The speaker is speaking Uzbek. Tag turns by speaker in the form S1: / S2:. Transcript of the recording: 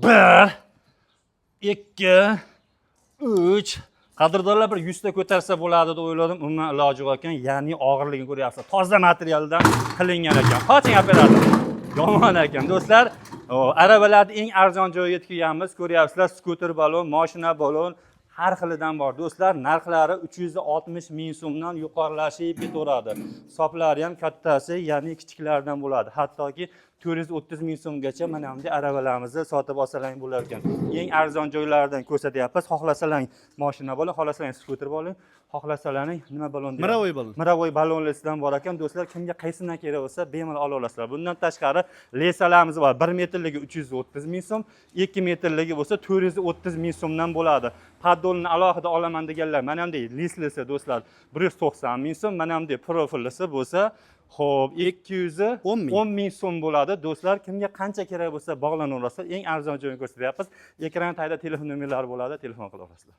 S1: 1, 2, 3. Qadrdonlar bir 100 ta ko'tarsa bo'ladi deb o'yladim. Umuman iloji yo'q ekan. Ya'ni og'irligini ko'ryapsiz. Toza materialdan qilingan ekan. Qoching operator. Yomon ekan do'stlar. Arabalarning eng arzon joyiga tikganmiz. Ko'ryapsizlar, skuter balon, mashina balon har xilidan bor do'stlar. Narxlari 360 ming so'mdan yuqorilashib ketaveradi. Hisoblari ham kattasi, ya'ni kichiklaridan bo'ladi. Hattoki 430 ming so'mgacha mana bunday arabalarimizni sotib olsalang bo'lar ekan. Eng arzon joylardan ko'rsatyapmiz. Xohlasalang mashina balon, xohlasalang skuter balon, xohlasalaring nima balon deyapti?
S2: Miravoy balon.
S1: Miravoy balonlisidan bor ekan do'stlar. Kimga qaysidan kerak bo'lsa bemalol ola olasizlar. Bundan tashqari lesalarimiz bor. 1 metrligi 330 ming so'm, 2 metrligi bo'lsa 430 ming so'mdan bo'ladi. Paddolni alohida olaman deganlar mana bunday leslisi do'stlar 190 ming so'm, mana bunday profillisi bo'lsa xo'p 210 ming so'm bo'ladi do'stlar. Kimga qancha kerak bo'lsa bog'lanaverasizlar. Eng arzon joyini ko'rsatyapmiz. Ekran tagida telefon nomerlari bo'ladi, telefon qilaverasizlar.